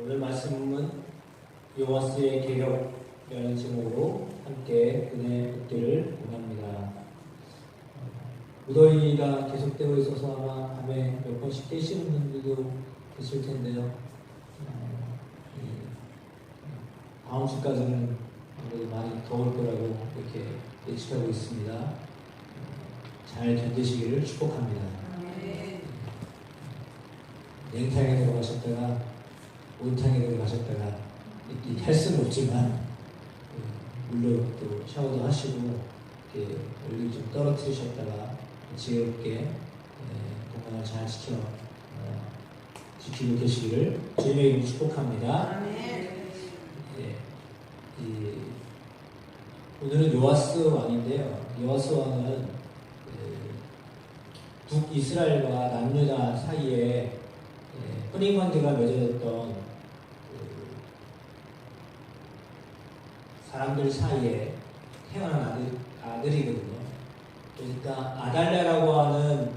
오늘 말씀은 요아스의 계력이라는 제목으로 함께 은혜 얻기를 원합니다. 무더위가 계속되고 있어서 아마 밤에 몇 번씩 깨시는 분들도 계실 텐데요. 다음 주까지는 아무래도 많이 더울 거라고 이렇게 예측하고 있습니다. 잘 견디시기를 축복합니다. 냉탕에 들어가셨다가 온탕에 들어가셨다가 할 수는 없지만 물로 또 샤워도 하시고 이렇게 얼굴 좀 떨어뜨리셨다가 지혜롭게 건강을 잘 지키고 계시기를 주님의 이름으로 축복합니다. 오늘은 요아스 왕인데요. 요아스 왕은 북이스라엘과 남유다 사이에 혼인관계가 맺어졌던 사람들 사이에 태어난 아들이거든요. 그러니까 아달랴라고 하는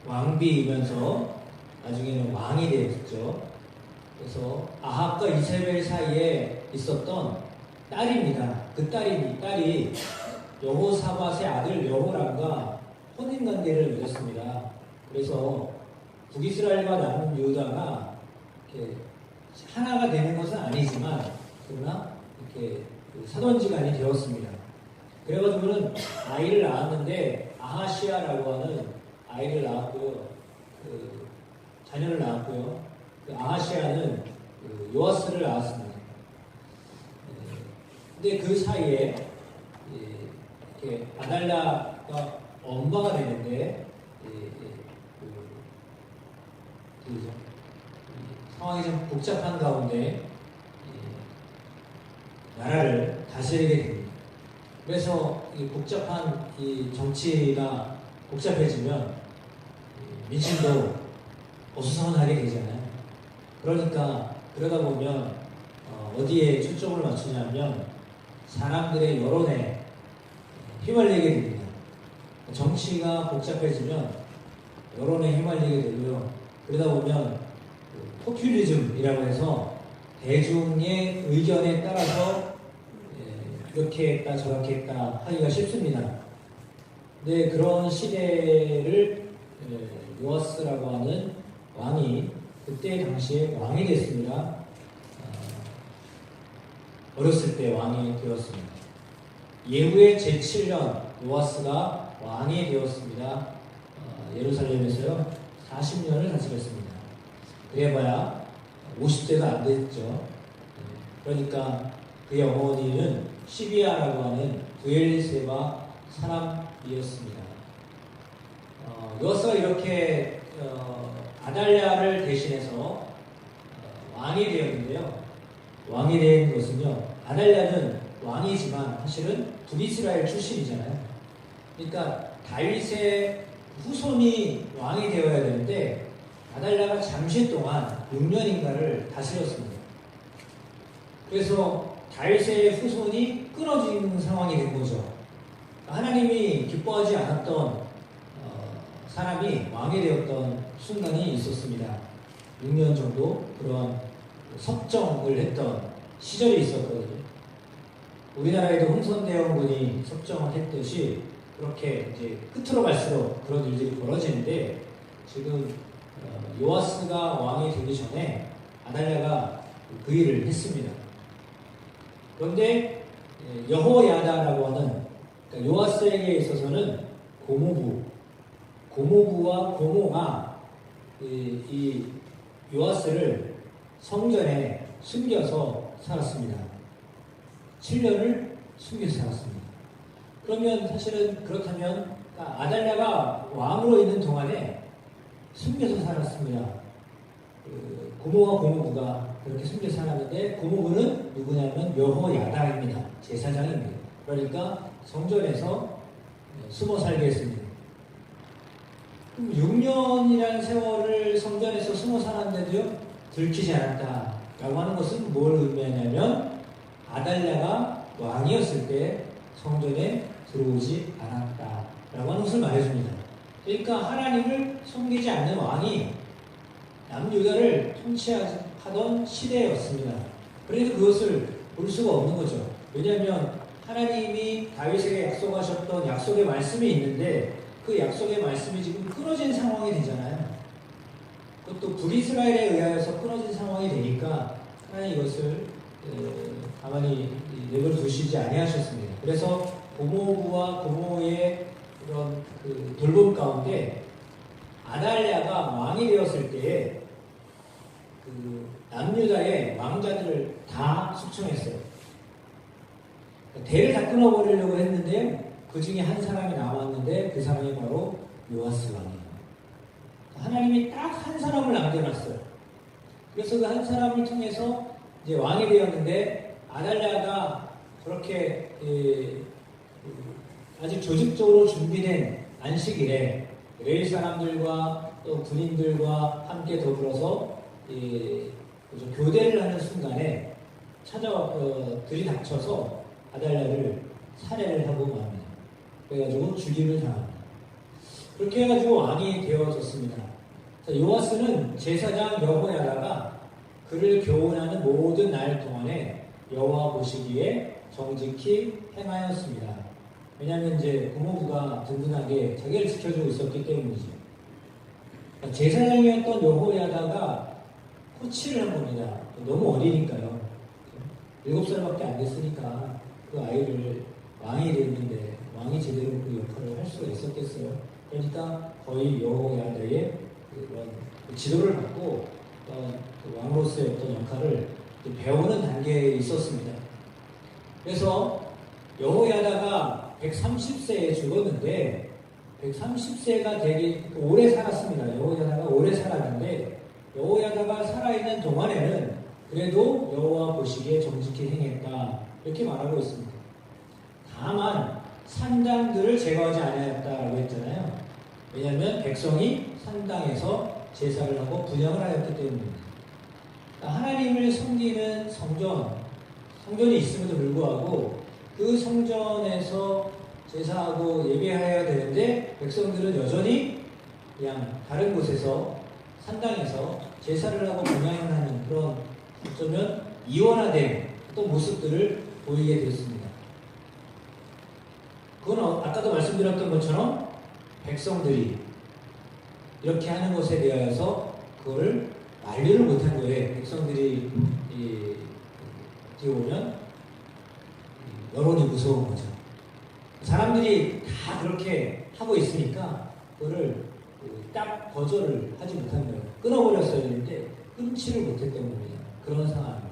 왕비이면서 나중에는 왕이 되었죠. 그래서 아합과 이세벨 사이에 있었던 딸입니다. 그 딸이 여호사밧의 아들 여호람과 혼인관계를 맺었습니다. 그래서 북이스라엘과 남유다가 이렇게 하나가 되는 것은 아니지만 그러나 이렇게 사돈지간이 되었습니다. 그래가지고는 아이를 낳았는데 아하시아라고 하는 아이를 낳았고요. 자녀를 낳았고요. 아하시아는 요아스를 낳았습니다. 근데 그 사이에 이렇게 아달랴가 엄마가 되는데 상황이 좀 복잡한 가운데 나라를 다스리게 됩니다. 그래서 이 복잡한 이 정치가 복잡해지면 민심도 어수선하게 되잖아요. 그러다 보면 어디에 초점을 맞추냐면 사람들의 여론에 휘말리게 됩니다. 정치가 복잡해지면 여론에 휘말리게 되고요. 그러다 보면 포퓰리즘이라고 해서 대중의 의견에 따라서 이렇게 했다 저렇게 했다 하기가 쉽습니다. 근데 그런 시대를 요아스라고 하는 왕이 그때 당시에 왕이 됐습니다. 어렸을 때 왕이 되었습니다. 예후의 제7년 요아스가 왕이 되었습니다. 예루살렘에서요 40년을 다스렸습니다. 그래봐야 50대가 안 됐죠. 그러니까 그의 어머니는 시비아라고 하는 브엘세바 사람이었습니다. 요아스가 이렇게 아달랴를 대신해서 왕이 되었는데요. 왕이 된 것은요. 아달랴는 왕이지만 사실은 북이스라엘 출신이잖아요. 그러니까 다윗의 후손이 왕이 되어야 되는데 아달랴가 잠시 동안 6년인가를 다스렸습니다. 그래서 다윗의 후손이 끊어지는 상황이 된 거죠. 하나님이 기뻐하지 않았던 사람이 왕이 되었던 순간이 있었습니다. 6년 정도 그런 섭정을 했던 시절이 있었거든요. 우리나라에도 흥선대원군이 섭정을 했듯이 그렇게 이제 끝으로 갈수록 그런 일들이 벌어지는데 지금 요아스가 왕이 되기 전에 아달랴가 그 일을 했습니다. 그런데 여호야다라고 하는 그러니까 요아스에게 있어서는 고모부와 고모가 이 요아스를 성전에 숨겨서 살았습니다. 7년을 숨겨서 살았습니다. 그러면 사실은 그렇다면 아달랴가 왕으로 있는 동안에 숨겨서 살았습니다. 고모와 고모부가 그렇게 숨겨서 살았는데 고모부는 누구냐면 여호야다입니다. 제사장입니다. 그러니까 성전에서 숨어 살게 했습니다. 6년이라는 세월을 성전에서 숨어 살았는데도요 들키지 않았다라고 하는 것은 뭘 의미하냐면 아달랴가 왕이었을 때 성전에 들어오지 않았다라고 하는 것을 말해줍니다. 그러니까 하나님을 섬기지 않는 왕이 남유다를 통치하던 시대였습니다. 그래도 그것을 볼 수가 없는 거죠. 왜냐하면 하나님이 다윗에게 약속하셨던 약속의 말씀이 있는데 그 약속의 말씀이 지금 끊어진 상황이 되잖아요. 그것도 북이스라엘에 의하여서 끊어진 상황이 되니까 하나님 이것을 가만히 내버려 두시지 아니하셨습니다. 그래서 고모부와 고모의 그런 돌봄 가운데 아달랴가 왕이 되었을 때에 남유다의 왕자들을 다 숙청했어요. 대를 다 끊어버리려고 했는데 그 중에 한 사람이 남았는데 그 사람이 바로 요아스 왕이에요. 하나님이 딱 한 사람을 남겨놨어요. 그래서 그 한 사람을 통해서 이제 왕이 되었는데 아달랴가 그렇게 아주 조직적으로 준비된 안식일에 레위 사람들과 또 군인들과 함께 더불어서 교대를 하는 순간에 들이닥쳐서 아달랴를 살해를 하고 맙니다. 그래가지고 죽임을 당합니다. 그렇게 해가지고 왕이 되어졌습니다. 요아스는 제사장 여호야다가 그를 교훈하는 모든 날 동안에 여호와 보시기에 정직히 행하였습니다. 왜냐하면 이제 고모부가 든든하게 자기를 지켜주고 있었기 때문이죠. 제사장이었던 여호야다가 코치를 한 겁니다. 너무 어리니까요. 7살밖에 안 됐으니까 그 아이를 왕이 됐는데 왕이 제대로 그 역할을 할 수가 있었겠어요. 그러니까 거의 여호야다의 그런 지도를 받고 그 왕으로서의 어떤 역할을 배우는 단계에 있었습니다. 그래서 여호야다가 130세에 죽었는데 130세가 되기 오래 살았습니다. 여호야다가 오래 살았는데 여호야다가 살아있는 동안에는 그래도 여호와 보시기에 정직히 행했다 이렇게 말하고 있습니다. 다만 산당들을 제거하지 아니하였다라고 했잖아요. 왜냐하면 백성이 산당에서 제사를 하고 분향을 하였기 때문입니다. 하나님을 섬기는 성전이 있음에도 불구하고 그 성전에서 제사하고 예배해야 되는데 백성들은 여전히 그냥 다른 곳에서 산당에서 제사를 하고 분향을 하는 그런 어쩌면 이원화된 또 모습들을 보이게 되었습니다. 그건 아까도 말씀드렸던 것처럼 백성들이 이렇게 하는 것에 대하여서 그걸 만류를 못한 거예요. 백성들이 어떻게 보면 여론이 무서운 거죠. 사람들이 다 그렇게 하고 있으니까 그거를 딱 거절을 하지 못한 거예요. 끊어버렸어야 되는데 끊지를 못했던 겁니다. 그런 상황입니다.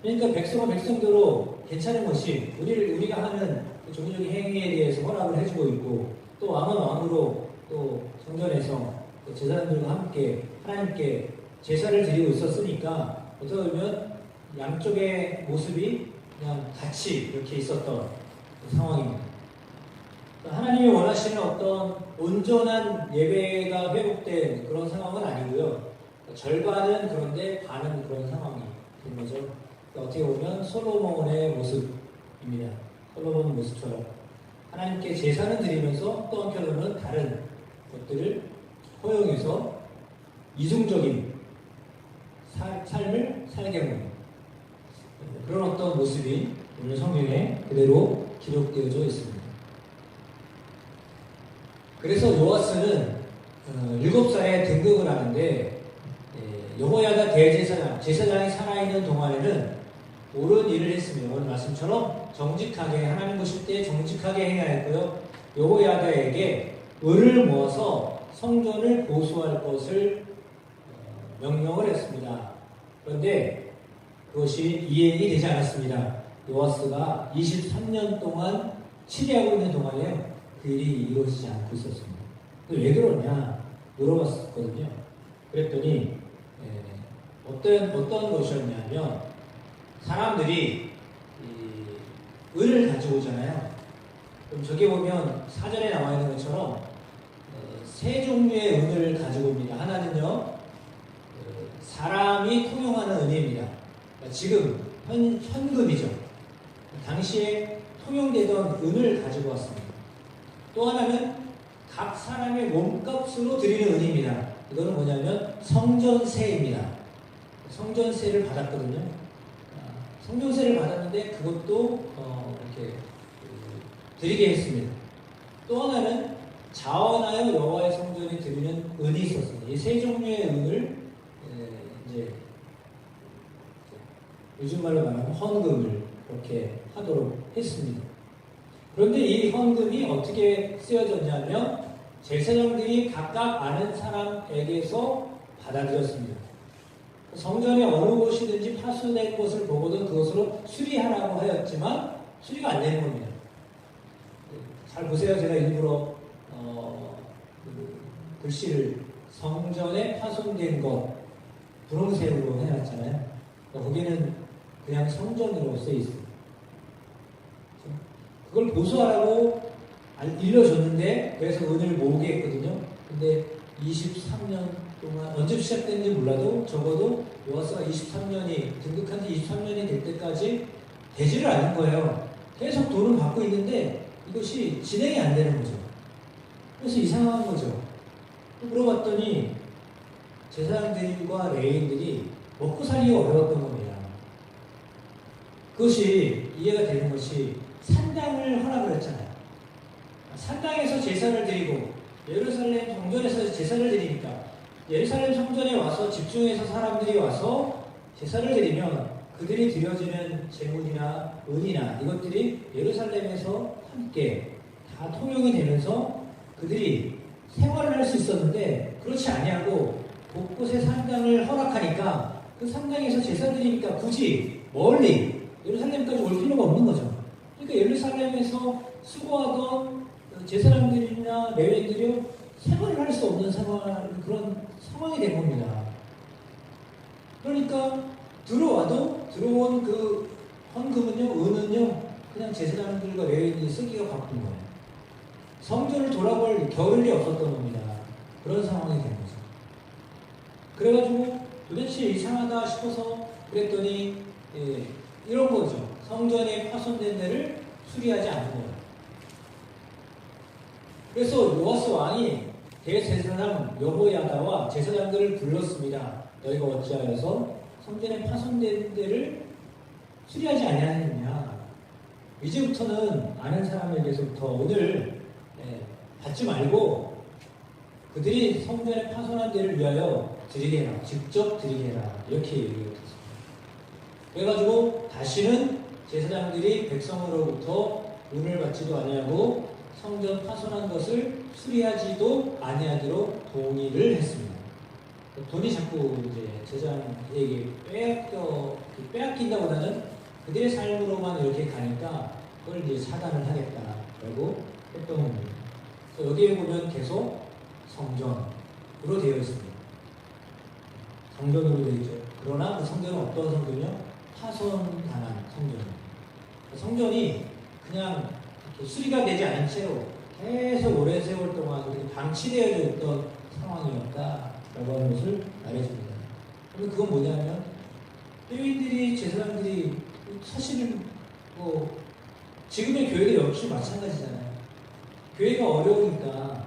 그러니까 백성은 백성대로 괜찮은 것이 우리가 하는 종교적인 행위에 대해서 허락을 해주고 있고 또 왕은 왕으로 또 성전에서 제사장들과 함께 하나님께 제사를 드리고 있었으니까 어떻게 보면 양쪽의 모습이 그냥 같이 이렇게 있었던 상황입니다. 하나님이 원하시는 어떤 온전한 예배가 회복된 그런 상황은 아니고요. 절반은 그런데 반은 그런 상황이 된 거죠. 어떻게 보면 솔로몬의 모습입니다. 솔로몬 모습처럼 하나님께 제사는 드리면서 또 한편으로는 다른 것들을 허용해서 이중적인 삶을 살게 합니다. 그런 어떤 모습이 오늘 성경에 그대로 기록되어져 있습니다. 그래서 요아스는 7살에 등극을 하는데 여호야다 제사장이 살아있는 동안에는 옳은 일을 했습니다. 오늘 말씀처럼 정직하게 하나님 보실 때 정직하게 행해야 했고요. 여호야다에게 을을 모아서 성전을 보수할 것을 명령을 했습니다. 그런데 그것이 이행이 되지 않았습니다. 요아스가 23년 동안 치리하고 있는 동안에요. 그 일이 이루어지지 않고 있었습니다. 왜 그러냐 물어봤었거든요. 그랬더니 어떤 것이었냐면 사람들이 을을 가지고 오잖아요. 그럼 저기 보면 사전에 나와 있는 것처럼 세 종류의 은을 가지고 옵니다. 하나는요 사람이 통용하는 은입니다. 그러니까 지금 현금이죠. 당시에 통용되던 은을 가지고 왔습니다. 또 하나는 각 사람의 몸값으로 드리는 은입니다. 이거는 뭐냐면 성전세입니다. 성전세를 받았거든요. 성전세를 받았는데 그것도 이렇게 드리게 했습니다. 또 하나는 자원하여 여호와의 성전에 드리는 은이 있었습니다. 이 세 종류의 은을 이제 요즘 말로 말하면 헌금을 그렇게 하도록 했습니다. 그런데 이 헌금이 어떻게 쓰여졌냐면 제사장들이 각각 아는 사람에게서 받아들였습니다. 성전의 어느 곳이든지 파손된 것을 보고는 그것으로 수리하라고 하였지만 수리가 안 되는 겁니다. 잘 보세요. 제가 일부러 글씨를 성전에 파손된 것 분홍색으로 해놨잖아요. 거기는 그냥 성전으로 써 있어요. 그걸 보수하라고 일러줬는데 그래서 은을 모으게 했거든요. 근데 23년 동안 언제 시작됐는지 몰라도 적어도 요아스가 23년이 등극한 지 23년이 될 때까지 되지를 않은 거예요. 계속 돈을 받고 있는데 이것이 진행이 안 되는 거죠. 그래서 이상한 거죠. 또 물어봤더니 제사장들과 레위인들이 먹고 살기가 어려웠던 겁니다. 그것이 이해가 되는 것이 산당을 하라고 했잖아요. 산당에서 제사를 드리고 예루살렘 성전에서 제사를 드리니까 예루살렘 성전에 와서 집중해서 사람들이 와서 제사를 드리면 그들이 드려지는 제물이나 은이나 이것들이 예루살렘에서 함께 다 통용이 되면서 그들이 생활을 할 수 있었는데 그렇지 아니하고 곳곳에 산당을 허락하니까 그 산당에서 제사 드리니까 굳이 멀리 예루살렘까지 올 필요가 없는 거죠. 그러니까 예루살렘에서 수고하던 제사장들이나 레위인들이 생활을 할 수 없는 그런 상황이 된 겁니다. 그러니까 들어온 그 헌금은요, 은은요, 그냥 제사장들과 레위인들이 쓰기가 바쁜 거예요. 성전을 돌아볼 겨를이 없었던 겁니다. 그런 상황이 된 거죠. 그래가지고 도대체 이상하다 싶어서 그랬더니 이런 거죠. 성전에 파손된 데를 수리하지 않는 거예요. 그래서 요아스 왕이 대제사장 여호야다와 제사장들을 불렀습니다. 너희가 어찌하여서 성전에 파손된 데를 수리하지 아니하느냐. 이제부터는 아는 사람에게서부터 오늘 받지 말고 그들이 성전에 파손한 데를 위하여 드리게 해라. 직접 드리게 해라. 이렇게 얘기했습니다. 그래가지고 다시는 제사장들이 백성으로부터 은을 받지도 아니하고 성전 파손한 것을 수리하지도 아니하도록 동의를 했습니다. 돈이 자꾸 이제 제사장에게 빼앗긴다보다는 그들의 삶으로만 이렇게 가니까 그걸 이제 차단을 하겠다라고 했던 겁니다. 그래서 여기에 보면 계속 성전으로 되어 있습니다. 성전으로 되어 있죠. 그러나 그 성전은 어떤 성전이요? 파손당한 성전입니다. 성전이 그냥 수리가 되지 않은 채로 계속 오랜 세월 동안 방치되어 있던 상황이었다라고 하는 것을 말해줍니다. 그런데 그건 뭐냐면 레위인들이 제사장들이 사실은 지금의 교회도 역시 마찬가지잖아요. 교회가 어려우니까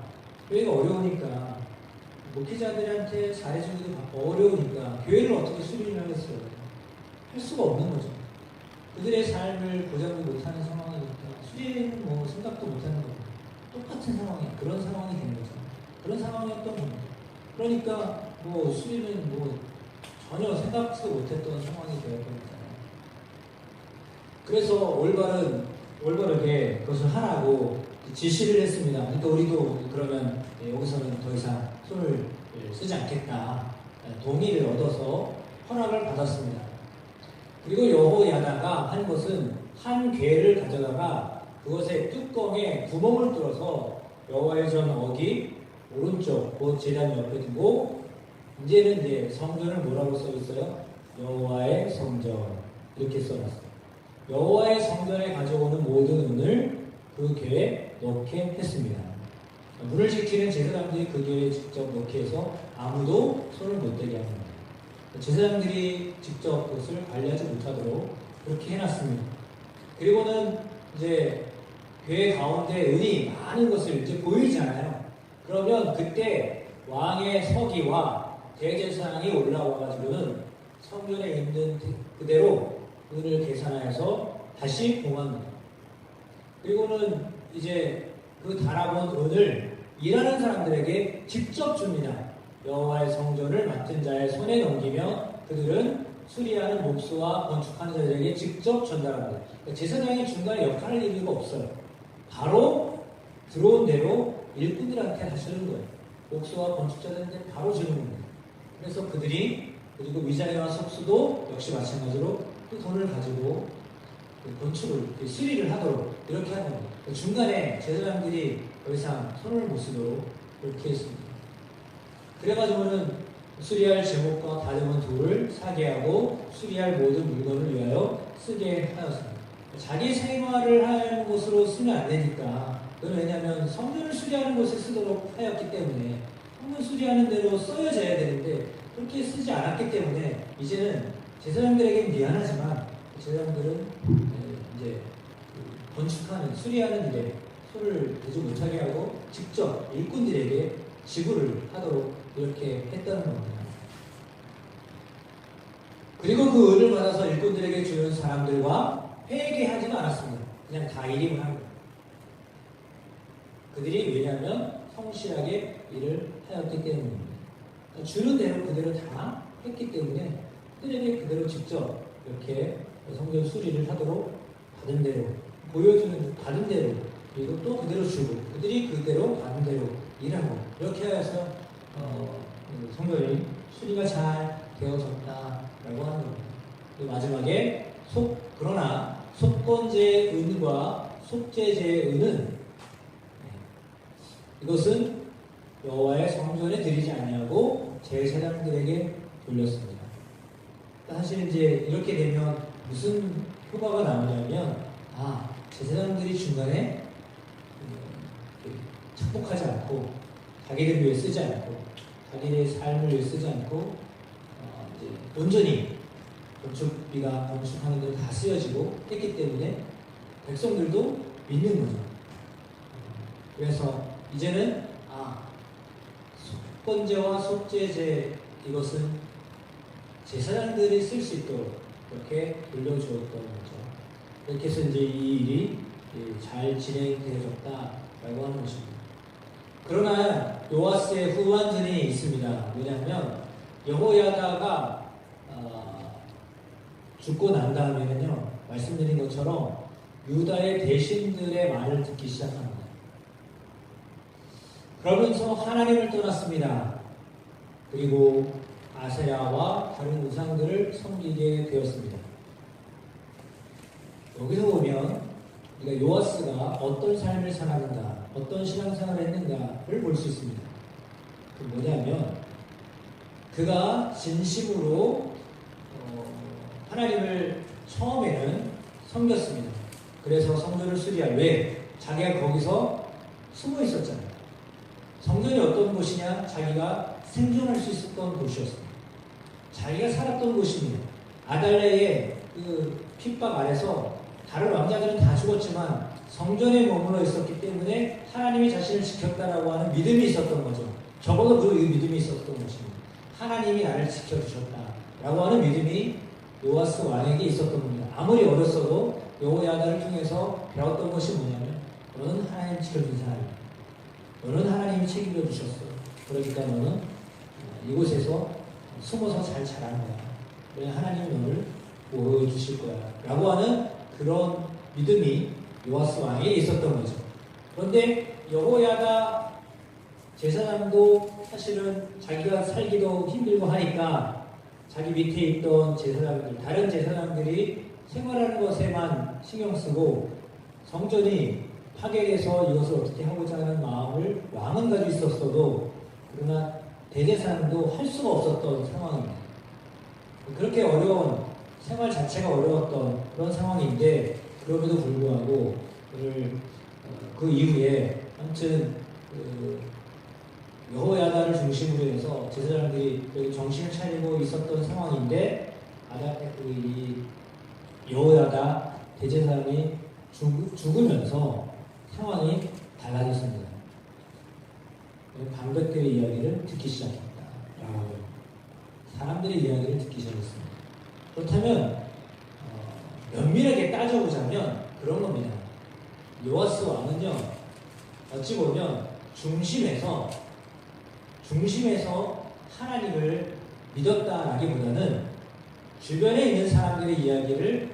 목회자들한테 잘해주기도 어려우니까 교회를 어떻게 수리를 하겠어요? 할 수가 없는 거죠. 그들의 삶을 보장도 못하는 상황이니까 수리는 생각도 못하는 겁니다. 똑같은 상황이에요. 그런 상황이 되는 거죠. 그런 상황이었던 겁니다. 그러니까 수리는 전혀 생각지도 못했던 상황이 되었던 거잖아요. 그래서 올바르게 그것을 하라고 지시를 했습니다. 그러니까 우리도 그러면 여기서는 더 이상 손을 쓰지 않겠다. 동의를 얻어서 허락을 받았습니다. 그리고 여호야다가 한 것은 한 궤를 가져다가 그것의 뚜껑에 구멍을 뚫어서 여호와의 전 어기 오른쪽 그 제단 옆에 두고 이제 성전을 뭐라고 써 있어요? 여호와의 성전 이렇게 써놨어요. 여호와의 성전에 가져오는 모든 은을 그 궤에 넣게 했습니다. 문을 지키는 제사장들이 그 궤에 직접 넣게 해서 아무도 손을 못 대게 합니다. 제사장들이 직접 그것을 관리하지 못하도록 그렇게 해놨습니다. 그리고는 이제 궤 가운데 은이 많은 것을 이제 보이잖아요. 그러면 그때 왕의 서기와 대제사장이 올라와가지고는 성전에 있는 그대로 은을 계산하여서 다시 봉합니다. 그리고는 이제 그 달아본 은을 일하는 사람들에게 직접 줍니다. 여호와의 성전을 맡은 자의 손에 넘기며 그들은 수리하는 목수와 건축하는 자들에게 직접 전달합니다. 그러니까 제사장이 중간에 역할을 할 이유가 없어요. 바로 들어온 대로 일꾼들한테 다 주는 거예요. 목수와 건축자들한테 바로 주는 겁니다. 그래서 그들이 그리고 위자료와 석수도 역시 마찬가지로 그 돈을 가지고 건축을 수리를 하도록 이렇게 하는 겁니다. 중간에 제사장들이 더 이상 손을 못 쓰도록 이렇게 했습니다. 그래가지고는 수리할 제목과 다듬은 돌을 사게 하고 수리할 모든 물건을 위하여 쓰게 하였습니다. 자기 생활을 하는 곳으로 쓰면 안 되니까. 그건 왜냐하면 성전을 수리하는 곳에 쓰도록 하였기 때문에 성전 수리하는 대로 써여져야 되는데 그렇게 쓰지 않았기 때문에 이제는 제사장들에게는 미안하지만 제사장들은 이제 건축하는 수리하는 일에 손을 대지 못하게 하고 직접 일꾼들에게 지불을 하도록 이렇게 했다는 겁니다. 그리고 그 은을 받아서 일꾼들에게 주는 사람들과 회개하지는 않았습니다. 그냥 다 일임을 한 거예요. 그들이 왜냐하면 성실하게 일을 하였기 때문입니다. 주는 대로 그대로 다 했기 때문에 그들에게 그대로 직접 이렇게 성전 수리를 하도록 받은 대로 보여주는 받은 대로 그리고 또 그대로 주고 그들이 그대로 받은 대로 일하고 이렇게 해서 성전이 수리가 잘 되어졌다라고 하는 겁니다. 마지막에 그러나 속건제의 은과 속죄제의 은은 이것은 여호와의 성전에 드리지 아니하고 제사장들에게 돌렸습니다. 사실 이제 이렇게 되면 무슨 효과가 나오냐면 제사장들이 중간에 착복하지 않고 자기들 위해 쓰지 않고 자기의 삶을 위해 쓰지 않고 이제 온전히 건축비가 건축하는 데 다 쓰여지고 했기 때문에 백성들도 믿는 거죠. 그래서 이제는 속건제와 속죄제 이것은 제사장들이 쓸 수 있도록 이렇게 돌려주었던 거죠. 이렇게 해서 이제 이 일이 잘 진행되어졌다라고 하는 것입니다. 그러나 요아스의 후반전이 있습니다. 뭐냐면 여호야다가 죽고 난 다음에는요, 말씀드린 것처럼 유다의 대신들의 말을 듣기 시작합니다. 그러면서 하나님을 떠났습니다. 그리고 아세라와 다른 우상들을 섬기게 되었습니다. 여기서 보면 우리가 요아스가 어떤 삶을 살았는가, 어떤 신앙생활을 했는가를 볼 수 있습니다. 그 뭐냐면 그가 진심으로 하나님을 처음에는 섬겼습니다. 그래서 성전을 수리할 왜? 자기가 거기서 숨어 있었잖아요. 성전이 어떤 곳이냐? 자기가 생존할 수 있었던 곳이었습니다. 자기가 살았던 곳입니다. 아달레의 그 핍박 아래서 다른 왕자들은 다 죽었지만 성전에 머물러 있었기 때문에 하나님이 자신을 지켰다라고 하는 믿음이 있었던 거죠. 적어도 그 믿음이 있었던 것입니다. 하나님이 나를 지켜주셨다라고 하는 믿음이 요아스 왕에게 있었던 겁니다. 아무리 어렸어도 여호야다를 통해서 배웠던 것이 뭐냐면 너는 하나님 지켜준 사람이야. 너는 하나님이 책임져 주셨어. 그러니까 너는 이곳에서 숨어서 잘 자라는 거야. 그래 하나님이 너를 보호해주실 거야. 라고 하는 그런 믿음이 요아스 왕에게 있었던 거죠. 그런데 여호야다 제사장도 사실은 자기가 살기도 힘들고 하니까 자기 밑에 있던 제사장들, 다른 제사장들이 생활하는 것에만 신경 쓰고 성전이 파괴해서 이것을 어떻게 하고자 하는 마음을 왕은 가지고 있었어도 그러나 대제사장도 할 수가 없었던 상황입니다. 그렇게 어려운 생활 자체가 어려웠던 그런 상황인데 그럼에도 불구하고 그 이후에 아무튼 여호야다를 중심으로 해서 제사장들이 여기 정신을 차리고 있었던 상황인데 이 여호야다 대제사장이 죽으면서 상황이 달라졌습니다. 방백들의 이야기를 듣기 시작했다. 사람들의 이야기를 듣기 시작했습니다. 그렇다면 면밀하게 따져보자면 그런 겁니다. 요아스 왕은요, 어찌 보면 중심에서 하나님을 믿었다라기보다는 주변에 있는 사람들의 이야기를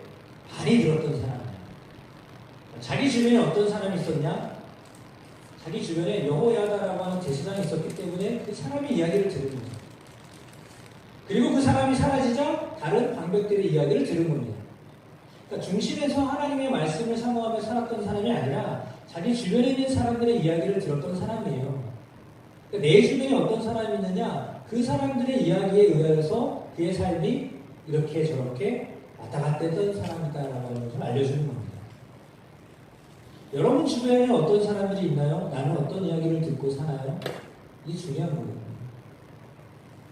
많이 들었던 사람이에요. 자기 주변에 어떤 사람이 있었냐? 자기 주변에 여호야다라고 하는 제사장이 있었기 때문에 그 사람의 이야기를 들은 거죠. 그리고 그 사람이 사라지자 다른 방백들의 이야기를 들은 겁니다. 그러니까 중심에서 하나님의 말씀을 사모하며 살았던 사람이 아니라 자기 주변에 있는 사람들의 이야기를 들었던 사람이에요. 그러니까 내 주변에 어떤 사람이 있느냐? 그 사람들의 이야기에 의해서 그의 삶이 이렇게 저렇게 왔다 갔다 했던 사람이다라고 하는 것을 알려주는 겁니다. 여러분 주변에 어떤 사람들이 있나요? 나는 어떤 이야기를 듣고 사나요? 이게 중요한 거거든요.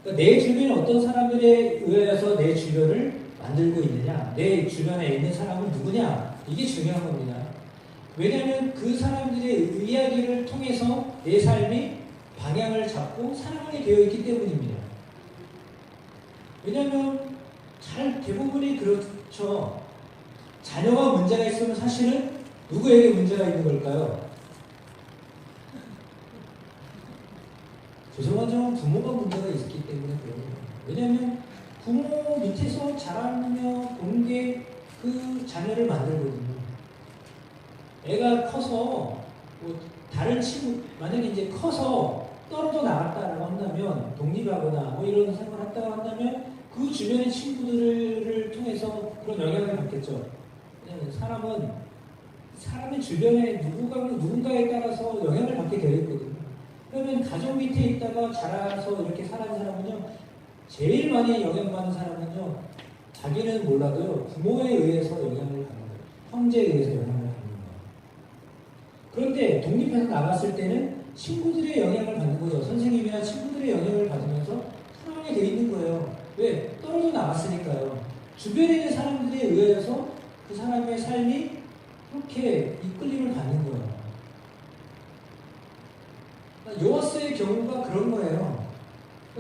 그러니까 내 주변에 어떤 사람들에 의해서 내 주변을 만들고 있느냐? 내 주변에 있는 사람은 누구냐? 이게 중요한 겁니다. 왜냐하면 그 사람들의 이야기를 통해서 내 삶이 방향을 잡고 살아가게 되어 있기 때문입니다. 왜냐하면 대부분이 그렇죠. 자녀가 문제가 있으면 사실은 누구에게 문제가 있는 걸까요? 죄송하지만 부모가 문제가 있기 때문에 그런 거예요. 왜냐하면 부모 밑에서 자라며 본 게 그 자녀를 만들거든요. 애가 커서 다른 친구, 만약에 이제 커서 떨어져 나갔다라고 한다면, 독립하거나 이런 생활을 했다고 한다면 그 주변의 친구들을 통해서 그런 영향을 받겠죠. 왜냐하면 사람의 주변에 누군가에 따라서 영향을 받게 되어 있거든요. 그러면 가족 밑에 있다가 자라서 이렇게 살아온 사람은요, 제일 많이 영향받는 사람은요, 자기는 몰라도요, 부모에 의해서 영향을 받는 거예요. 형제에 의해서 영향을 받는 거예요. 그런데 독립해서 나갔을 때는 친구들의 영향을 받는 거예요. 선생님이나 친구들의 영향을 받으면서 살아가게 되어 있는 거예요. 왜? 떨어져 나갔으니까요. 주변에 있는 사람들에 의해서 그 사람의 삶이 그렇게 이끌림을 받는 거예요. 요아스의 경우가 그런 거예요.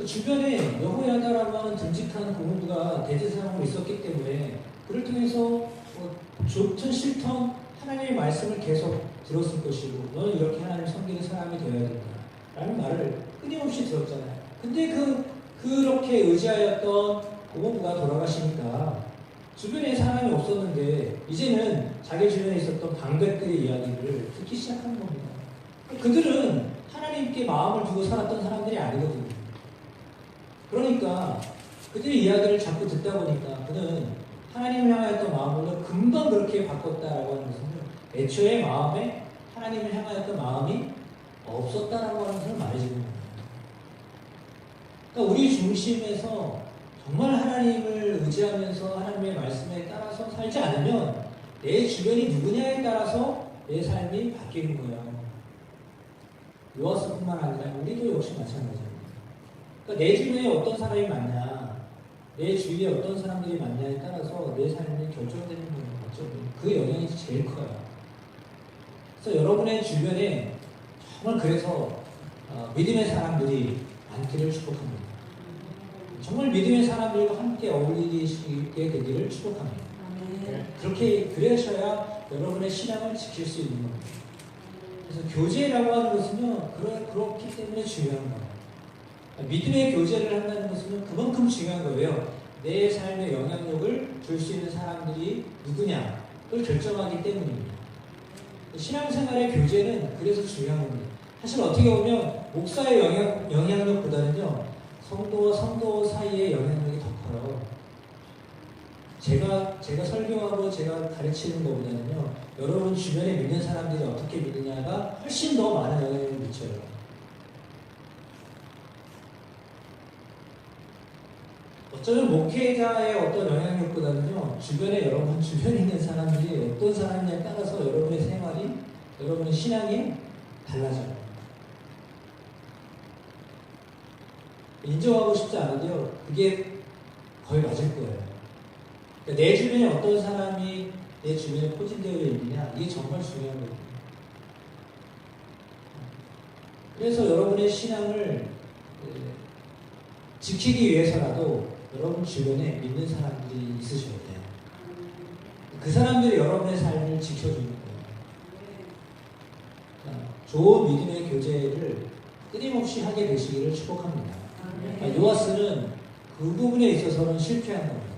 주변에 여호야다라고 하는 듬직한 고문부가 대제사장으로 있었기 때문에 그를 통해서 좋든 싫든 하나님의 말씀을 계속 들었을 것이고, 너는 이렇게 하나님 섬기는 사람이 되어야 된다 라는 말을 끊임없이 들었잖아요. 근데 그렇게 의지하였던 고문부가 돌아가시니까 주변에 사람이 없었는데 이제는 자기 주변에 있었던 방백들의 이야기를 듣기 시작한 겁니다. 그들은 하나님께 마음을 두고 살았던 사람들이 아니거든요. 그러니까 그들의 이야기를 자꾸 듣다 보니까 그는 하나님을 향하였던 마음을 금방 그렇게 바꿨다라고 하는 것은 애초에 마음에 하나님을 향하였던 마음이 없었다라고 하는 것을 말해주는 겁니다. 그러니까 우리 중심에서 정말 하나님을 의지하면서 하나님의 말씀에 따라서 살지 않으면 내 주변이 누구냐에 따라서 내 삶이 바뀌는 거예요. 요아스뿐만 아니라 우리도 역시 마찬가지입니다. 그러니까 내 주변에 어떤 사람이 많냐, 내 주위에 어떤 사람들이 많냐에 따라서 내 삶이 결정되는 거죠. 그 영향이 제일 커요. 그래서 여러분의 주변에 정말 그래서 믿음의 사람들이 많기를 축복합니다. 정말 믿음의 사람들과 함께 어울리시게 되기를 축복합니다. 그러셔야 여러분의 신앙을 지킬 수 있는 겁니다. 그래서 교제라고 하는 것은요, 그렇기 때문에 중요한 거예요. 믿음의 교제를 한다는 것은 그만큼 중요한 거예요. 내 삶에 영향력을 줄 수 있는 사람들이 누구냐를 결정하기 때문입니다. 신앙생활의 교제는 그래서 중요한 겁니다. 사실 어떻게 보면 목사의 영향력보다는요, 성도와 성도 사이의 영향력이 더 커요. 제가 설교하고 제가 가르치는 것보다는요, 여러분 주변에 믿는 사람들이 어떻게 믿느냐가 훨씬 더 많은 영향을 미쳐요. 어쩌면 목회자의 어떤 영향력보다는요, 여러분 주변에 있는 사람들이 어떤 사람이냐에 따라서 여러분의 생활이, 여러분의 신앙이 달라져요. 인정하고 싶지 않아도요, 그게 거의 맞을 거예요. 그러니까 내 주변에 어떤 사람이 내 주변에 포진되어 있느냐, 이게 정말 중요한 거예요. 그래서 여러분의 신앙을 지키기 위해서라도 여러분 주변에 믿는 사람들이 있으셔야 돼요. 그 사람들이 여러분의 삶을 지켜주는 거예요. 좋은 믿음의 교제를 끊임없이 하게 되시기를 축복합니다. 요아스는 그 부분에 있어서는 실패한 겁니다.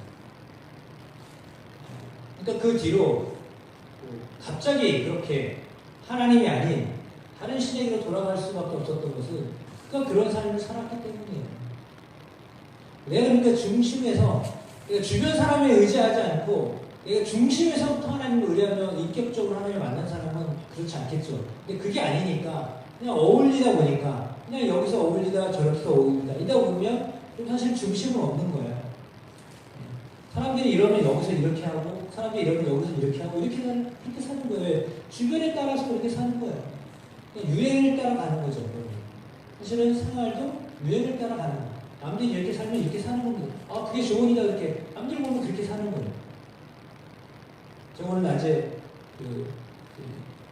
그러니까 그 뒤로 갑자기 그렇게 하나님이 아닌 다른 신에게로 돌아갈 수밖에 없었던 것은 그가 그런 삶을 살았기 때문이에요. 내가 그러니까 중심에서, 그러니까 주변 사람에 의지하지 않고 내가 중심에서부터 하나님을 의뢰하며 인격적으로 하나님을 만난 사람은 그렇지 않겠죠. 근데 그게 아니니까 그냥 어울리다 보니까 그냥 여기서 어울리다 저기서 어울리다 이러다 보면 사실 중심은 없는 거야. 사람들이 이러면 여기서 이렇게 하고 사람들이 이러면 여기서 이렇게 하고 그렇게 사는 거예요. 주변에 따라서 그렇게 사는 거예요. 유행을 따라가는 거죠. 사실은 생활도 유행을 따라가는 거예요. 남들이 이렇게 살면 이렇게 사는 겁니다. 아, 그게 좋으니까 그렇게 남들 보면 그렇게 사는 거예요. 제가 오늘 낮에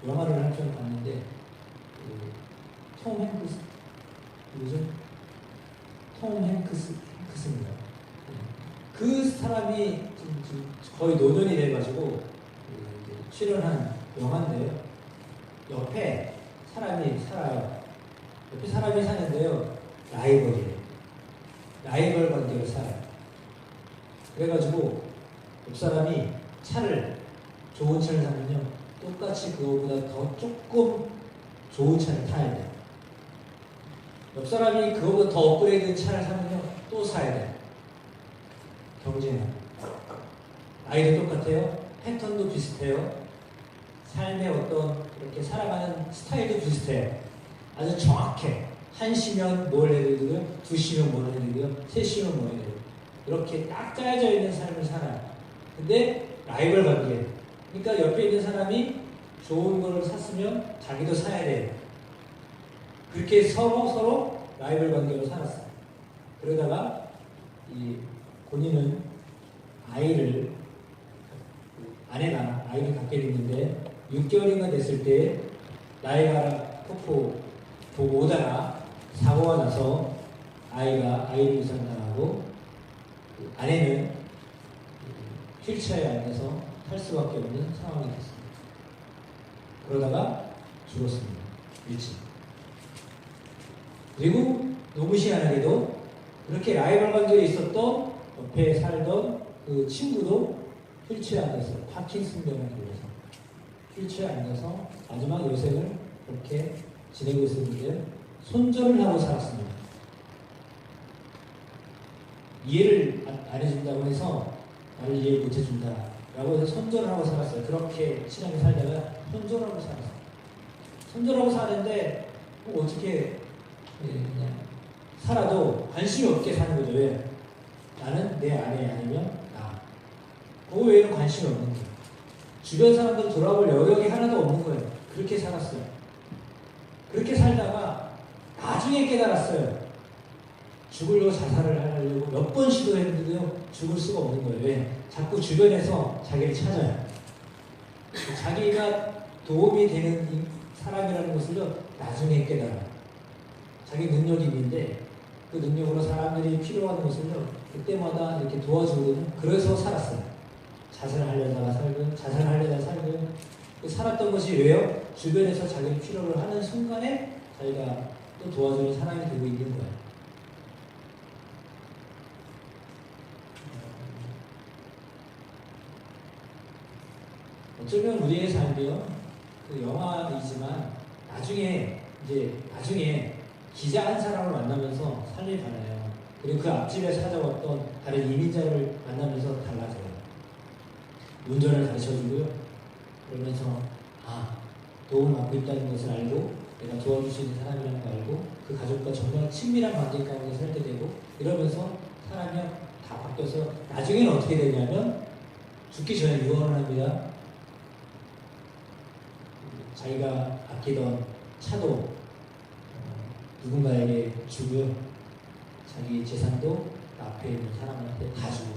영화를 한 편 봤는데 톰 행크스 누구죠? 톰 행크스입니다. 그 사람이 지금 거의 노년이 돼가지고 출연한 영화인데요. 옆에 사람이 살아요. 옆에 사람이 사는데요. 라이벌 관계로 살아요. 그래가지고 옆 사람이 좋은 차를 사면요. 똑같이 그거보다 더 조금 좋은 차를 타야 돼요. 옆 사람이 그거보다 더 업그레이드 차를 사면요. 또 사야 돼요. 경쟁은 나이도 똑같아요. 패턴도 비슷해요. 삶의 어떤 이렇게 살아가는 스타일도 비슷해요. 아주 정확해. 1시면 뭘 해야 되고요, 2시면 뭘 해야 되고요, 3시면 뭘 해야 되고요. 이렇게 딱 짜여져 있는 삶을 살아요. 근데 라이벌 관계. 그러니까 옆에 있는 사람이 좋은 걸 샀으면 자기도 사야 돼요. 그렇게 서로 라이벌 관계로 살았어요. 그러다가 본인은 아내가 아이를 갖게 됐는데 6개월인가 됐을 때 나이가라 폭포 보고 오다가 사고가 나서 아이를 부상당하고 아내는 휠체어에 앉아서 탈 수밖에 없는 상황이 됐습니다. 그러다가 죽었습니다. 일찍. 그리고 너무 희한하게도 그렇게 라이벌 관계에 있었던 옆에 살던 그 친구도 휠체어에 앉아서 파킨슨병에 걸려서 휠체어에 앉아서 마지막 여생을 그렇게 지내고 있었는데 손절을 하고 살았습니다. 이해를 안 해준다고 해서 나를 이해 못 해준다 라고 해서 손절을 하고 살았어요. 그렇게 신앙을 살다가 손절을 하고 살았어요. 손절하고 사는데 어떻게 그냥 살아도 관심이 없게 사는 거죠. 왜? 나는 내 아내 아니면 나. 그거 외에는 관심이 없는 거예요. 주변 사람들 돌아볼 여력이 하나도 없는 거예요. 그렇게 살았어요. 그렇게 살다가 나중에 깨달았어요. 죽으려고 자살을 하려고 몇 번 시도했는데도 죽을 수가 없는 거예요. 왜? 자꾸 주변에서 자기를 찾아요. 자기가 도움이 되는 사람이라는 것을요, 나중에 깨달아요. 자기 능력이 있는데 그 능력으로 사람들이 필요한 것을요, 그때마다 이렇게 도와주거든요. 그래서 살았어요. 자살하려다가 살고 살았던 것이 왜요? 주변에서 자기를 필요로 하는 순간에 자기가 또 도와주는 사람이 되고 있는 거예요. 어쩌면 우리의 삶이요, 그 영화이지만 나중에 기자 한 사람을 만나면서 삶이 달라요. 그리고 그 앞집에 찾아왔던 다른 이민자를 만나면서 달라져요. 운전을 가르쳐주고요. 그러면서 도움을 받고 있다는 것을 알고 내가 도와줄 수 있는 사람이라는 걸 알고 그 가족과 정말 친밀한 관계 가운데 살게 되고 이러면서 사람이 다 바뀌어서 나중에는 어떻게 되냐면 죽기 전에 유언을 합니다. 자기가 아끼던 차도 누군가에게 주고요. 자기 재산도 앞에 있는 사람한테 다 주고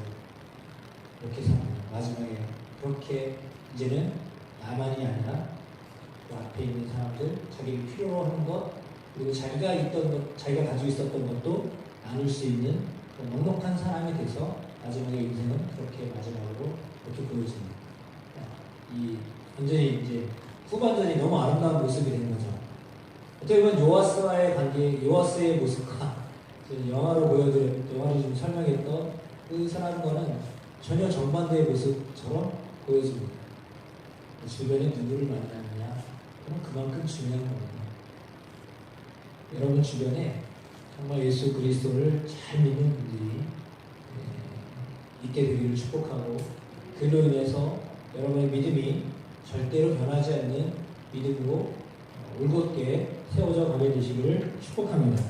이렇게 삽니다. 마지막에 그렇게 이제는 나만이 아니라 그 앞에 있는 사람들, 자기를 필요로 하는 것 그리고 자기가 가지고 있었던 것도 나눌 수 있는 넉넉한 사람이 돼서 마지막에 인생은 그렇게 마지막으로 그렇게 보여집니다. 이 완전히 이제 후반전이 너무 아름다운 모습이 되는 거죠. 어떻게 보면 요아스와의 관계, 요아스의 모습과 영화로 좀 설명했던 그 사람과는 전혀 정반대의 모습처럼 보여집니다. 주변에 누구를 만나느냐, 그럼 그만큼 중요한 겁니다. 여러분 주변에 정말 예수 그리스도를 잘 믿는 분들이 있게 되기를 축복하고, 그로 인해서 여러분의 믿음이 절대로 변하지 않는 믿음으로 올곧게 세워져 가게 되시기를 축복합니다.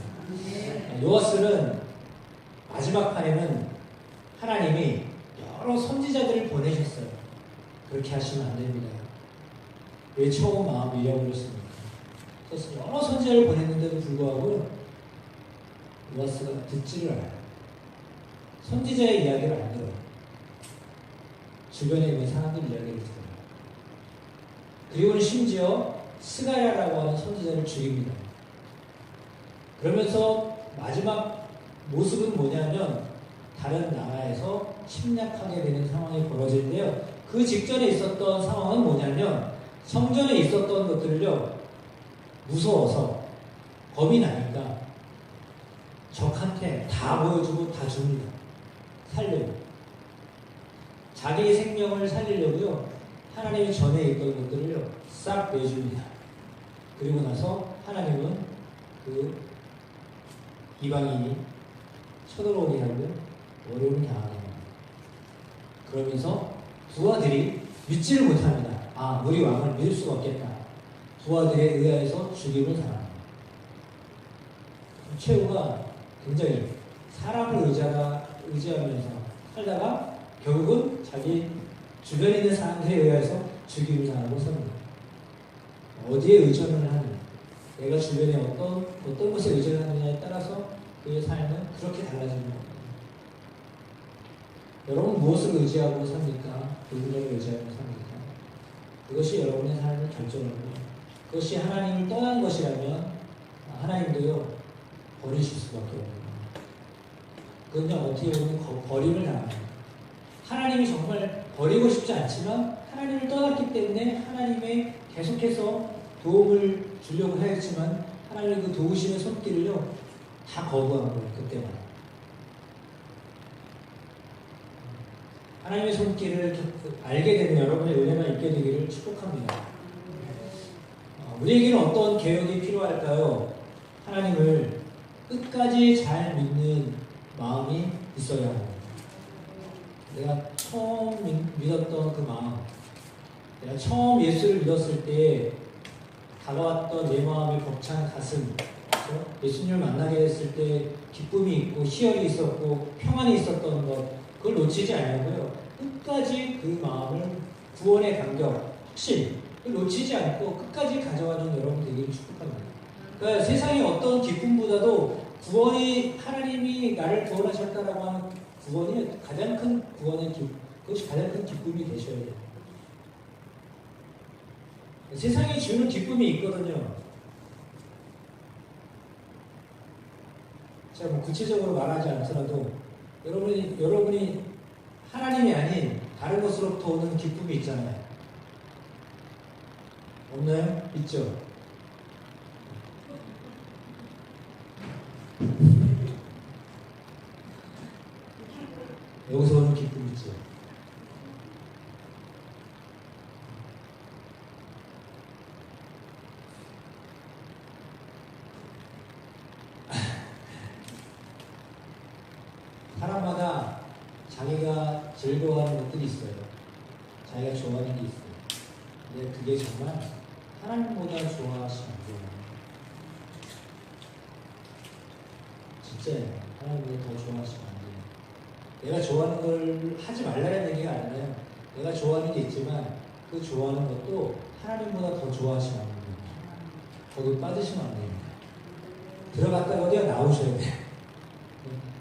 요아스는 마지막 판에는 하나님이 여러 선지자들을 보내셨어요. 그렇게 하시면 안 됩니다. 왜 처음 마음을 잃어버렸습니까? 그래서 여러 선지자를 보냈는데도 불구하고 요아스가 듣지를 않아요. 선지자의 이야기를 안 들어요. 주변에 있는 사람들 이야기를 들어요. 그리고는 심지어 스가랴라고 하는 선지자를 죽입니다. 그러면서 마지막 모습은 뭐냐면 다른 나라에서 침략하게 되는 상황이 벌어지는데요. 그 직전에 있었던 상황은 뭐냐면 성전에 있었던 것들을요, 무서워서 겁이 나니까 적한테 다 보여주고 다 줍니다. 살려고. 자기의 생명을 살리려고요, 하나님이 전에 있던 것들을요 싹 내줍니다. 그리고 나서 하나님은 그 이방인이 쳐들어오게 하고 어려움을 당하게 합니다. 그러면서 부하들이 믿지를 못합니다. 아, 우리 왕을 믿을 수가 없겠다. 부하들에 의하여서 죽임을 당합니다. 최후가 굉장히 사람을 의지하면서 살다가 결국은 자기 주변에 있는 사람들에 의해서 죽임을 당하고 삽니다. 어디에 의존을 하느냐, 내가 주변에 어떤 것에 의존하느냐에 따라서 그의 삶은 그렇게 달라지는 겁니다. 여러분 무엇을 의지하고 삽니까? 누구를 의지하고 삽니까? 그것이 여러분의 삶을 결정하고, 그것이 하나님을 떠난 것이라면 하나님도요 버리실 수밖에 없습니다. 그건 어떻게 보면 버림을 당합니다. 하나님이 정말 버리고 싶지 않지만 하나님을 떠났기 때문에 하나님의 계속해서 도움을 주려고 하였지만 하나님의 그 도우시는 손길을요 다 거부한 거예요. 그때만 하나님의 손길을 알게 되는 여러분의 은혜가 있게 되기를 축복합니다. 우리에게는 어떤 개혁이 필요할까요? 하나님을 끝까지 잘 믿는 마음이 있어야 합니다. 내가 처음 믿었던 그 마음, 내가 처음 예수를 믿었을 때 다가왔던 내 마음의 벅찬 가슴, 그렇죠? 예수님을 만나게 됐을 때 기쁨이 있고 희열이 있었고 평안이 있었던 것, 그걸 놓치지 않고요, 끝까지 그 마음을 구원의 간격, 확신, 그걸 놓치지 않고 끝까지 가져가는 여러분 되기를 축복합니다. 그러니까 세상의 어떤 기쁨보다도 구원이, 하나님이 나를 구원하셨다라고 하는 구원이 가장 큰 구원의 그것이 가장 큰 기쁨이 되셔야 돼요. 세상이 주는 기쁨이 있거든요. 제가 뭐 구체적으로 말하지 않더라도 여러분이 하나님이 아닌 다른 것으로부터 오는 기쁨이 있잖아요. 없나요? 있죠? 여기서 오는 기쁨이 있죠. 사람마다 자기가 즐거워하는 것들이 있어요. 자기가 좋아하는 게 있어요. 근데 그게 정말 하나님보다 좋아하시면 안 돼요. 진짜예요. 하나님보다 더 좋아하시면 안 돼요. 내가 좋아하는 걸 하지 말라는 얘기가 아니라요. 내가 좋아하는 게 있지만 그 좋아하는 것도 하나님보다 더 좋아하시면 안 됩니다. 거기 빠지시면 안 됩니다. 들어갔다가도요 나오셔야 돼요.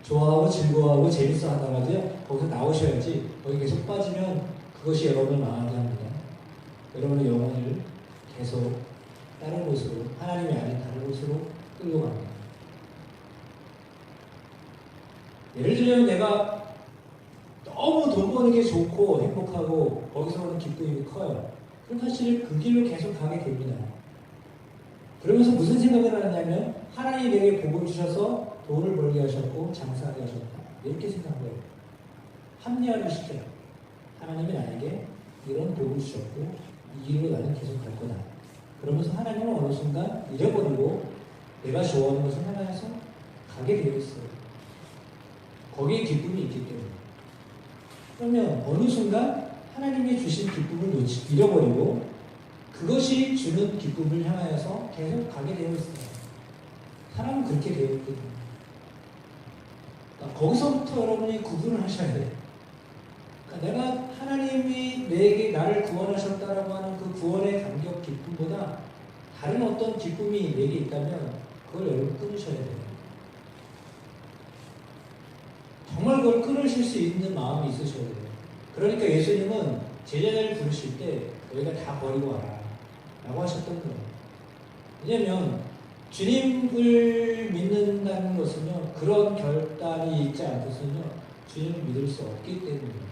좋아하고 즐거워하고 재밌어 하다가도요 거기서 나오셔야지, 거기 계속 빠지면 그것이 여러분을 망하게 합니다. 여러분의 영혼을 계속 다른 곳으로, 하나님이 아닌 다른 곳으로 끌고 갑니다. 예를 들면 내가 너무 돈 버는 게 좋고 행복하고 거기서 오는 기쁨이 커요. 그럼 사실 그 길로 계속 가게 됩니다. 그러면서 무슨 생각을 하냐면 하나님이 내게 복을 주셔서 돈을 벌게 하셨고 장사하게 하셨다. 이렇게 생각한 거예요. 합리화를 시켜요. 하나님이 나에게 이런 복을 주셨고 이 길로 나는 계속 갈 거다. 그러면서 하나님은 어느 순간 잃어버리고 내가 좋아하는 것을 하나에서 가게 되어 있어요. 거기에 기쁨이 있기 때문에. 그러면 어느 순간 하나님이 주신 기쁨을 잃어버리고 그것이 주는 기쁨을 향하여서 계속 가게 되어 있어요. 사람은 그렇게 되어 있거든요. 그러니까 거기서부터 여러분이 구분을 하셔야 돼요. 그러니까 내가 하나님이 내게 나를 구원하셨다라고 하는 그 구원의 감격 기쁨보다 다른 어떤 기쁨이 내게 있다면 그걸 여러분 끊으셔야 돼요. 정말 그걸 끊으실 수 있는 마음이 있으셔야 돼요. 그러니까 예수님은 제자들을 부르실 때 너희가 다 버리고 와라 라고 하셨던 거예요. 왜냐하면 주님을 믿는다는 것은요, 그런 결단이 있지 않고서는요, 주님을 믿을 수 없기 때문입니다.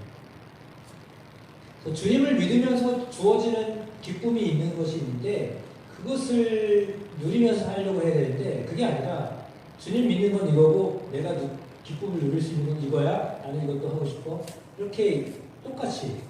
주님을 믿으면서 주어지는 기쁨이 있는 것이 있는데 그것을 누리면서 하려고 해야 되는데 그게 아니라 주님 믿는 건 이거고 내가 기쁨을 누릴 수 있는 건 이거야. 나는 이것도 하고 싶어. 이렇게 똑같이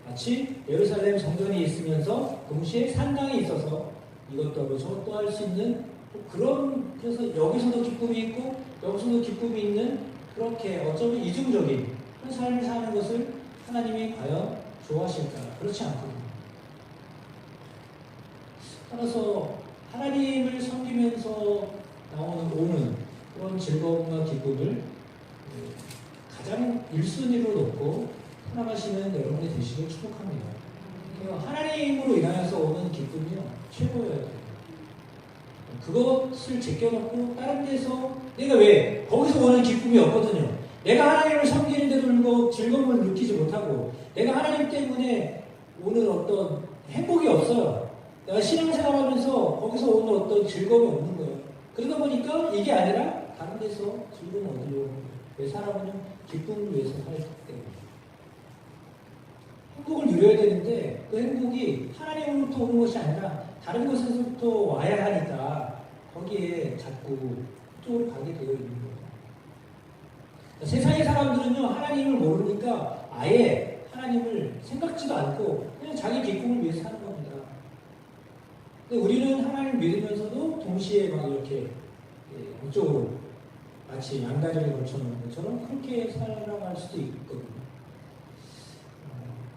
마치 예루살렘 성전이 있으면서 동시에 산당이 있어서 이것도 하고 저것도 할 수 있는 그런, 그래서 여기서도 기쁨이 있고 여기서도 기쁨이 있는 그렇게 어쩌면 이중적인 그런 삶을 사는 것을 하나님이 과연 좋아하실까? 그렇지 않거든요. 따라서 하나님을 섬기면서 오는 그런 즐거움과 기쁨을 가장 1순위로 놓고 살아가시는 여러분이 되시길 축복합니다. 하나님으로 인하여서 오는 기쁨이요 최고여야 돼요. 그것을 제껴놓고 다른 데서 내가 왜 거기서 오는 기쁨이 없거든요. 내가 하나님을 섬기는데도 불구하고 즐거움을 느끼지 못하고 내가 하나님 때문에 오는 어떤 행복이 없어요. 내가 신앙생활하면서 거기서 오는 어떤 즐거움이 없는 거예요. 그러다 보니까 이게 아니라 다른 데서 즐거움을 얻으려고 하는 거예요. 왜 사람은 기쁨을 위해서 살기 때문에. 행복을 누려야 되는데 그 행복이 하나님으로부터 오는 것이 아니라 다른 곳에서부터 와야 하니까 거기에 자꾸 그쪽으로 가게 되어 있는 거예요. 세상의 사람들은요 하나님을 모르니까 아예 하나님을 생각지도 않고 그냥 자기 기쁨을 위해서 사는 겁니다. 근데 우리는 하나님을 믿으면서도 동시에 막 이렇게 이쪽으로 마치 양다리를 걸쳐놓은 것처럼 그렇게 살아갈 수도 있거든요.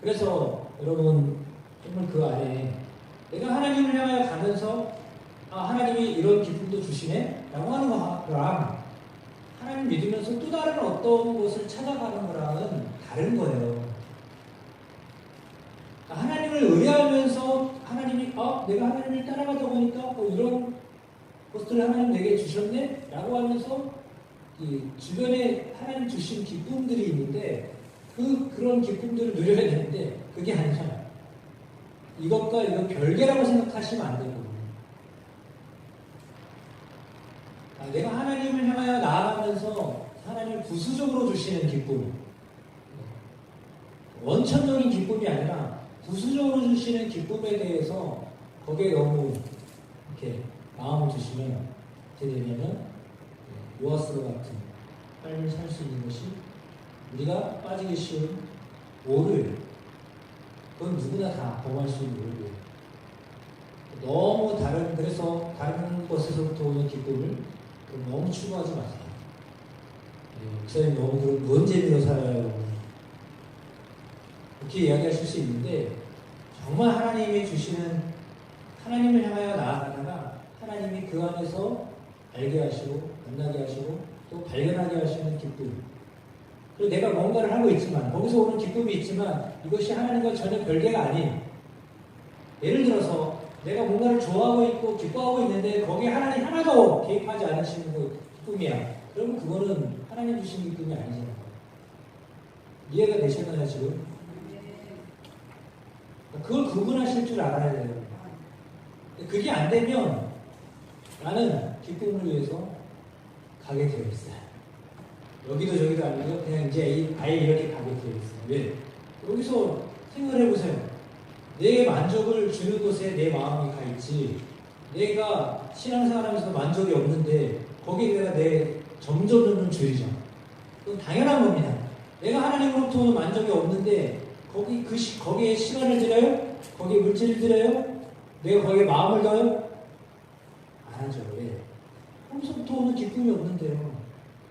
그래서 여러분 정말 그 안에 내가 하나님을 향하여 가면서 하나님이 이런 기쁨도 주시네 라고 하는 거랑 하나님 믿으면서 또 다른 어떤 것을 찾아가는 거랑은 다른 거예요. 하나님을 의뢰하면서 하나님이 내가 하나님을 따라가다 보니까 이런 것들을 하나님 내게 주셨네 라고 하면서 이 주변에 하나님 주신 기쁨들이 있는데 그런 기쁨들을 누려야 되는데 그게 아니잖아요. 이것과 이거 별개라고 생각하시면 안 되거든요. 내가 하나님을 향하여 나아가면서 하나님을 부수적으로 주시는 기쁨, 원천적인 기쁨이 아니라 부수적으로 주시는 기쁨에 대해서 거기에 너무 이렇게 마음을 주시면 어떻게 되냐면 요아스로 같은 삶을 살 수 있는 것이 우리가 빠지기 쉬운 오를 그건 누구나 다 범할 수 있는 오류예요. 너무 그래서 다른 것에서부터 오는 기쁨을 너무 추구하지 마세요. 목사님 너무 그런 뭔 재미로 살아요. 이렇게 이야기하실 수 있는데 정말 하나님이 주시는 하나님을 향하여 나아가다가 하나님이 그 안에서 알게 하시고 만나게 하시고 또 발견하게 하시는 기쁨. 그리고 내가 뭔가를 하고 있지만 거기서 오는 기쁨이 있지만 이것이 하나님과 전혀 별개가 아닌 예를 들어서 내가 뭔가를 좋아하고 있고 기뻐하고 있는데 거기에 하나님 하나도 개입하지 않으시는 그 기쁨이야. 그러면 그거는 하나님 주신 기쁨이 아니잖아요. 이해가 되시나요 지금? 그걸 구분하실 줄 알아야 돼요. 그게 안 되면 라는 기쁨을 위해서 가게 되어 있어요. 여기도 저기도 아니고 그냥 이제 아예 이렇게 가게 되어 있어요. 왜? 여기서 생각을 해보세요. 내 만족을 주는 곳에 내 마음이 가 있지, 내가 신앙생활하면서 만족이 없는데 거기에 내가 내 점점 점점 줄이죠. 그건 당연한 겁니다. 내가 하나님으로부터 만족이 없는데 거기에 시간을 들여요? 거기에 물질을 들여요? 내가 거기에 마음을 넣어요? 안 하죠. 왜? 거기서부터 오는 기쁨이 없는데요.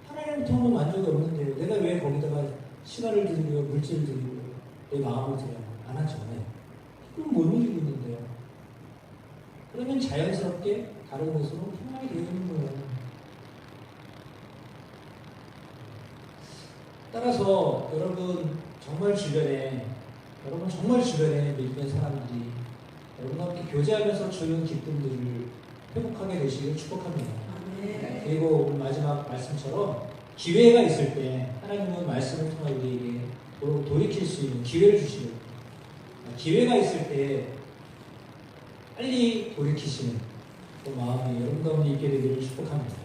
하나님부터 오는 만족이 없는데요. 내가 왜 거기다가 시간을 들이고 물질을 들이고 내 마음을 들여요? 안 하죠. 왜? 그럼 못 누리고 있는데요. 그러면 자연스럽게 다른 곳으로 향하게 되는 거예요. 따라서 여러분 정말 주변에 믿는 사람들이 여러분과 함께 교제하면서 주는 기쁨들을 회복하게 되시길 축복합니다. 그리고 오늘 마지막 말씀처럼 기회가 있을 때 하나님은 말씀을 통해 우리에게 돌이킬 수 있는 기회를 주시는, 기회가 있을 때 빨리 돌이키시는 그 마음이 여러분 가운데 있게 되기를 축복합니다.